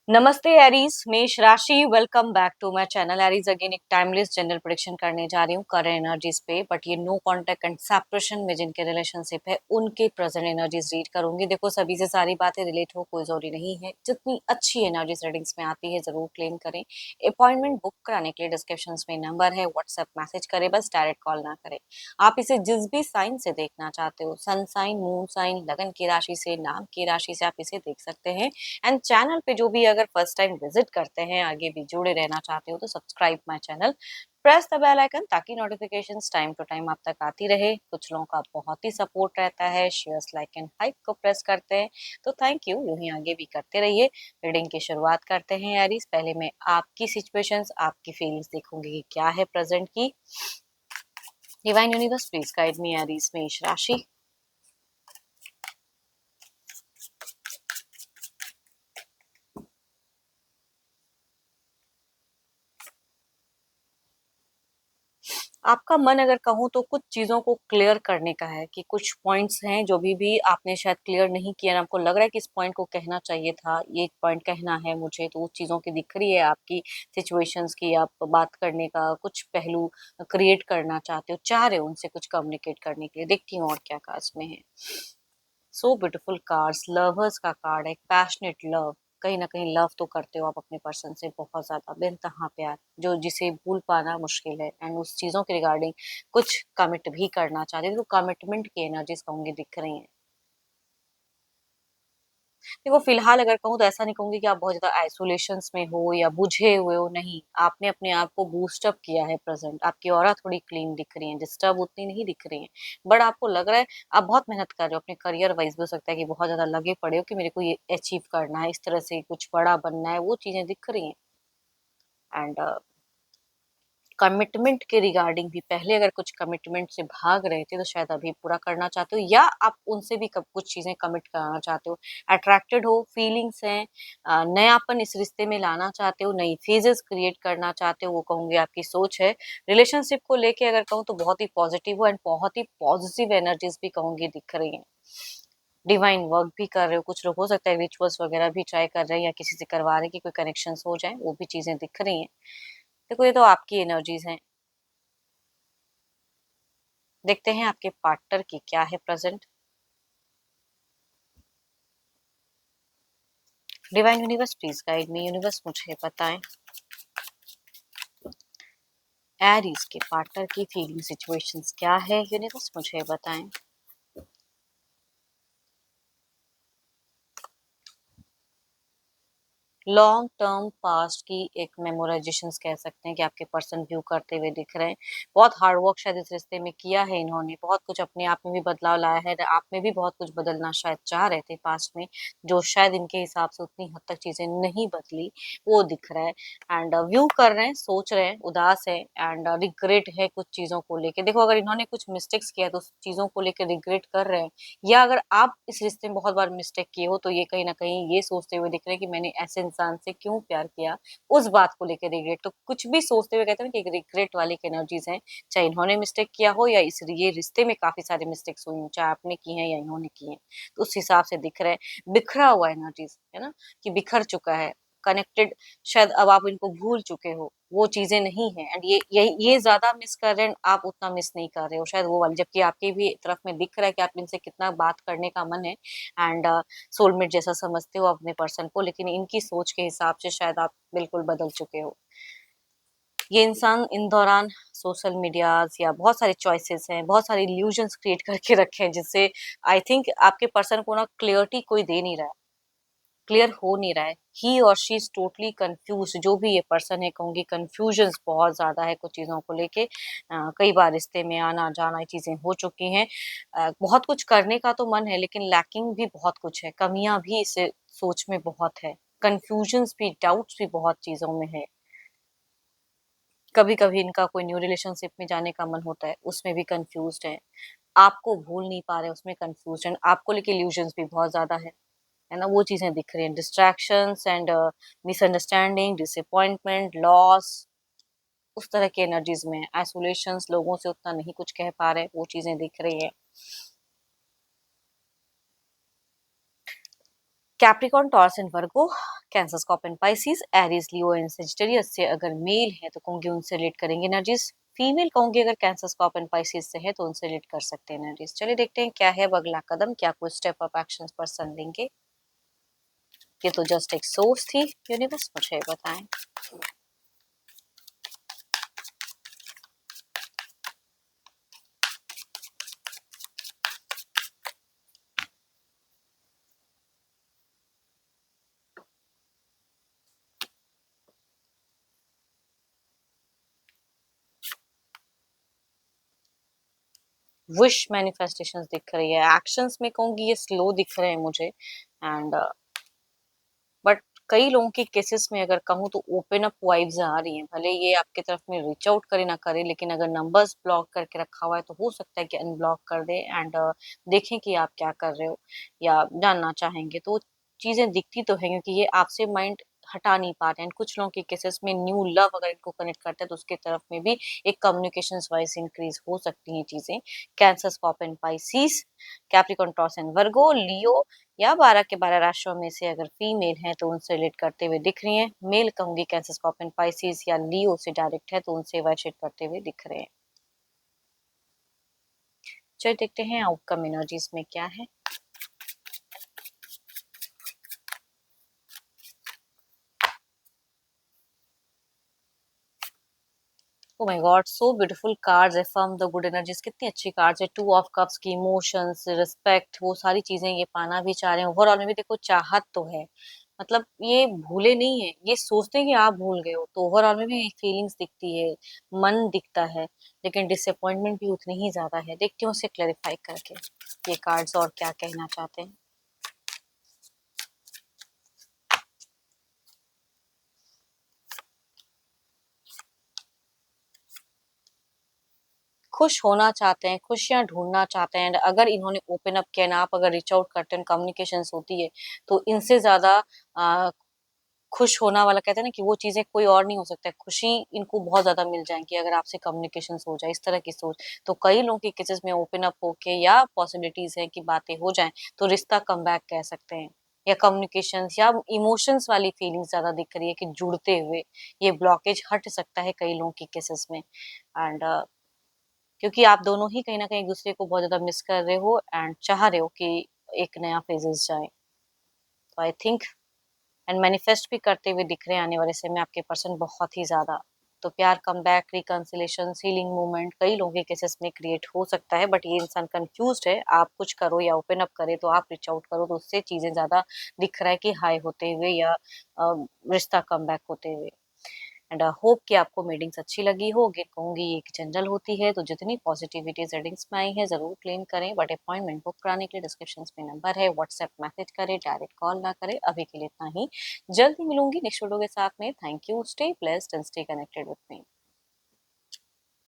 नमस्ते एरीज, मेष राशि। Welcome back to my channel Aries. Again एक टाइमलेस जनरल प्रेडिक्शन करने जा रही हूँ करंट एनर्जीज पे। बट ये नो कांटेक्ट एंड सेपरेशन में जिनके रिलेशनशिप है उनके प्रेजेंट एनर्जीज रीड करूंगी। देखो, सभी से सारी बातें रिलेट हो कोई जरूरी नहीं है। जितनी अच्छी एनर्जीज रीडिंग्स में आती है जरूर क्लेम करें। अपॉइंटमेंट बुक कराने के लिए डिस्क्रिप्शन में नंबर है, व्हाट्सएप मैसेज करें, बस डायरेक्ट कॉल ना करें। आप इसे जिस भी साइन से देखना चाहते हो, सन साइन, मून साइन, लगन की राशि से, नाम की राशि से, आप इसे देख सकते हैं। एंड चैनल पे जो भी अगर फर्स्ट टाइम विजिट करते हैं, आगे भी जुड़े रहना चाहते हो, तो subscribe my channel, press the bell icon ताकि नोटिफिकेशंस टाइम टू टाइम आप तक आती रहे। कुछ लोगों का बहुत ही सपोर्ट रहता है, शेयर्स, लाइक एंड हाइप को प्रेस करते हैं, तो थैंक यू। यूं ही आगे भी करते रहिए। रीडिंग की शुरुआत करते हैं एरीज। पहले मैं आपकी सिचुएशंस, आपकी फीलिंग्स देखूंगी कि क्या है प्रेजेंट की। Divine universe please guide me Aries मेष राशि। आपका मन अगर कहूँ तो कुछ चीज़ों को क्लियर करने का है, कि कुछ पॉइंट्स हैं जो भी आपने शायद क्लियर नहीं किया, आपको लग रहा है कि इस पॉइंट को कहना चाहिए था, ये पॉइंट कहना है मुझे, तो उस चीज़ों की दिख रही है आपकी सिचुएशंस की। आप बात करने का कुछ पहलू क्रिएट करना चाहते हो, चाह रहे हो उनसे कुछ कम्युनिकेट करने के लिए। देखती हूँ और क्या कार्ड्स में है। सो ब्यूटीफुल कार्ड्स, लवर्स का कार्ड है, पैशनेट लव। कहीं ना कहीं लव तो करते हो आप अपने पर्सन से बहुत ज्यादा, बेनतहा प्यार, जो जिसे भूल पाना मुश्किल है। एंड उस चीजों के रिगार्डिंग कुछ कमिट भी करना चाहते हो, तो कमिटमेंट की एनर्जीज कहूंगी दिख रही हैं। देखो, फिलहाल अगर कहूँ तो ऐसा नहीं कहूंगी कि आप बहुत ज्यादा आइसोलेशंस में हो या बुझे हुए हो, नहीं। आपने अपने आप को बूस्ट अप किया है। प्रेजेंट आपकी ऑरा थोड़ी क्लीन दिख रही है, डिस्टर्ब उतनी नहीं दिख रही है। बट आपको लग रहा है आप बहुत मेहनत कर रहे हो अपने करियर वाइज। भी हो सकता है कि बहुत ज्यादा लगे पड़े हो कि मेरे को ये अचीव करना है, इस तरह से कुछ बड़ा बनना है, वो चीजें दिख रही हैं। एंड कमिटमेंट के रिगार्डिंग भी, पहले अगर कुछ कमिटमेंट से भाग रहे थे तो शायद अभी पूरा करना चाहते हो, या आप उनसे भी कुछ चीजें कमिट कराना चाहते हो। अट्रैक्टेड हो, फीलिंग्स हैं, नयापन इस रिश्ते में लाना चाहते हो, नई फेजेस क्रिएट करना चाहते हो, वो कहूंगी आपकी सोच है। रिलेशनशिप को लेके अगर कहूँ तो बहुत ही पॉजिटिव हो, एंड बहुत ही पॉजिटिव एनर्जीज भी कहूंगी दिख रही है। डिवाइन वर्क भी कर रहे हो, कुछ लोग हो सकता है रिचुअल्स वगैरह भी ट्राई कर रहे हैं, या किसी से करवा रहे हैं कि कोई कनेक्शन हो जाए, वो भी चीजें दिख रही हैं। देखो, ये तो आपकी एनर्जीज हैं। देखते हैं आपके पार्टनर की क्या है present. Divine universe please guide me. Universe मुझे बताएं एरीज के पार्टनर की फीलिंग सिचुएशंस क्या है। यूनिवर्स मुझे बताएं। लॉन्ग टर्म पास्ट की एक मेमोराइजेशन कह सकते हैं कि आपके पर्सन व्यू करते हुए दिख रहे हैं। बहुत हार्ड वर्क शायद इस रिश्ते में किया है इन्होंने, बहुत कुछ अपने आप में भी बदलाव लाया है, आप में भी बहुत कुछ बदलना शायद चाह रहे थे पास्ट में, जो शायद इनके हिसाब से उतनी हद तक चीजें नहीं बदली, वो दिख रहा है। एंड व्यू कर रहे हैं, सोच रहे हैं, उदास है, एंड रिग्रेट है कुछ चीजों को लेके। देखो, अगर इन्होंने कुछ मिस्टेक्स किया तो उस चीजों को लेकर रिग्रेट कर रहे हैं, या अगर आप इस रिश्ते में बहुत बार मिस्टेक किए हो तो ये कहीं ना कहीं ये सोचते हुए दिख रहे हैं कि मैंने ऐसे इंसान से क्यों प्यार किया, उस बात को लेकर रिग्रेट। तो कुछ भी सोचते हुए कहते हैं कि एक रिग्रेट वाली एनर्जीज हैं, चाहे इन्होंने मिस्टेक किया हो या इस ये रिश्ते में काफी सारे मिस्टेक्स हुई हो, चाहे आपने की हैं या इन्होंने की हैं, तो उस हिसाब से दिख रहा है। बिखरा हुआ एनर्जीज है ना, कि बिखर चुका है, कनेक्टेड। शायद अब आप इनको भूल चुके हो, वो चीजें नहीं है। एंड ये ज्यादा मिस कर रहे हैं, आप उतना मिस नहीं कर रहे हो शायद वो वाली, जबकि आपके भी तरफ में दिख रहा है कि आप इनसे कितना बात करने का मन है। एंड सोलमेट जैसा समझते हो अपने पर्सन को, लेकिन इनकी सोच के हिसाब से शायद आप बिल्कुल बदल चुके हो। ये इंसान इन दौरान सोशल मीडियाज या बहुत सारी चॉइसेस हैं, बहुत सारे इल्यूजन्स क्रिएट करके रखे हैं, जिससे आई थिंक आपके पर्सन को ना क्लियरिटी कोई दे नहीं रहा है, क्लियर हो नहीं रहा है। ही और शी इज टोटली कंफ्यूज। जो भी ये पर्सन है कहूंगी कंफ्यूजन बहुत ज्यादा है कुछ चीजों को लेके। कई बार रिश्ते में आना जाना ये चीजें हो चुकी हैं। बहुत कुछ करने का तो मन है, लेकिन लैकिंग भी बहुत कुछ है, कमियां भी इसे सोच में बहुत है, कंफ्यूजन्स भी, डाउट्स भी बहुत चीजों में है। कभी कभी इनका कोई न्यू रिलेशनशिप में जाने का मन होता है, उसमें भी कंफ्यूज्ड है। आपको भूल नहीं पा रहे, उसमें कंफ्यूजन है। आपको लेके इल्यूजन्स भी बहुत ज्यादा है ना, वो चीजें दिख रही हैं। Distractions and misunderstanding, disappointment, loss, उस तरह की एनर्जीज में आइसोलेशंस, लोगों से उतना नहीं कुछ कह पा रहे, वो चीजें दिख रही है। Capricorn, Taurus and Virgo, cancer, Scorpio and Pisces, Aries, Leo and Sagittarius से अगर मेल है तो कहूंगी उनसे रिलेट करेंगे एनर्जीज। फीमेल कहूंगी अगर कैंसर, स्कॉर्पियो एंड पाइसिस से है तो उनसे रिलेट कर सकते हैं एनर्जीज। चलिए देखते हैं क्या है अब अगला कदम, क्या कुछ स्टेप अप एक्शन पर्सन लेंगे। ये तो जस्ट एक सोर्स थी, यूनिवर्स मुझे बताएं। विश मैनिफेस्टेशंस दिख रही है, एक्शंस में कहूंगी ये स्लो दिख रहे हैं मुझे। एंड बट कई लोगों के केसेस में अगर कहूँ तो ओपन अप वाइब्स आ रही हैं, भले ये आपके तरफ में रीच आउट करे ना करे, लेकिन अगर नंबर्स ब्लॉक करके रखा हुआ है तो हो सकता है कि अनब्लॉक कर दे एंड देखें कि आप क्या कर रहे हो या जानना चाहेंगे तो चीजें दिखती तो है, क्योंकि ये आपसे माइंड हटा नहीं पा रहे हैं। कुछ लोगों के केसेस में न्यू लव अगर इनको कनेक्ट करते हैं तो उसके तरफ में भी एक कम्युनिकेशन वाइज इंक्रीज हो सकती हैं चीजें। Cancer, Scorpio, Pisces, Capricorn, Taurus and Virgo, Leo या 12 के 12 राशियों में से अगर फीमेल हैं तो उनसे रिलेट करते हुए दिख रही हैं। मेल कहूंगी कैंसर, स्कॉर्पियो, पाइसिस या लियो से डायरेक्ट है तो उनसे वाइब्रेट करते हुए दिख रहे हैं। चलिए देखते हैं आउटकम एनर्जीज में क्या है। Oh my God, so beautiful cards है, फ्रॉम द गुड एनर्जीज, कितनी अच्छी कार्ड्स है। टू ऑफ कप्स की इमोशंस, रिस्पेक्ट, वो सारी चीजें ये पाना भी चाह रहे हैं। ओवरऑल में भी देखो चाहत तो है, मतलब ये भूले नहीं है, ये सोचते हैं कि आप भूल गए हो, तो ओवरऑल में भी फीलिंग्स दिखती है, मन दिखता है, लेकिन डिसअपॉइंटमेंट भी उतनी ही ज्यादा है। देखती हूँ उसे क्लैरिफाई करके ये कार्ड्स और क्या कहना चाहते हैं। खुश होना चाहते हैं, खुशियां ढूंढना चाहते हैं, अगर इन्होंने ओपन अप किया ना, आप अगर रीच आउट करते हैं, कम्युनिकेशन होती है तो इनसे ज्यादा आ, खुश होना वाला, कहते हैं ना कि वो चीजें कोई और नहीं हो सकता है। खुशी इनको बहुत ज्यादा मिल जाएंगी अगर आपसे कम्युनिकेशन हो जाए, इस तरह की सोच। तो कई लोगों के केसेस में ओपन अप होके या पॉसिबिलिटीज है कि बातें हो जाएं तो रिश्ता कम बैक कह सकते हैं, या कम्युनिकेशन या इमोशंस वाली फीलिंग ज्यादा दिख रही है कि जुड़ते हुए ये ब्लॉकेज हट सकता है कई लोगों के केसेस में। एंड क्योंकि आप दोनों ही कहीं ना कहीं एक दूसरे को बहुत ज्यादा मिस कर रहे हो एंड चाह रहे हो कि एक नया फेजेस जाए। तो आई थिंक एंड मैनिफेस्ट भी करते हुए दिख रहे हैं आने वाले समय में आपके पर्सन बहुत ही ज्यादा। तो प्यार, come back, reconciliation, healing movement कई लोगों के केसेस में क्रिएट हो सकता है, बट ये इंसान कंफ्यूज्ड है। आप कुछ करो या ओपन अप करे तो आप रीच आउट करो तो उससे चीजें ज्यादा दिख रहा है कि हाई होते हुए या रिश्ता कम बैक होते हुए। एंड होप कि आपको मीटिंग्स अच्छी लगी हो। अगेन कहूंगी ये एक जनरल होती है, तो जितनी पॉजिटिविटी रीडिंग्स में आई है जरूर क्लेम करें, बट अपॉइंटमेंट बुक कराने के लिए डिस्क्रिप्शन में नंबर है, व्हाट्सएप मैसेज करें, डायरेक्ट कॉल ना करें। अभी के लिए इतना ही, जल्दी मिलूंगी नेक्स्ट वीडियो के साथ में। Thank you, stay blessed and stay connected with me.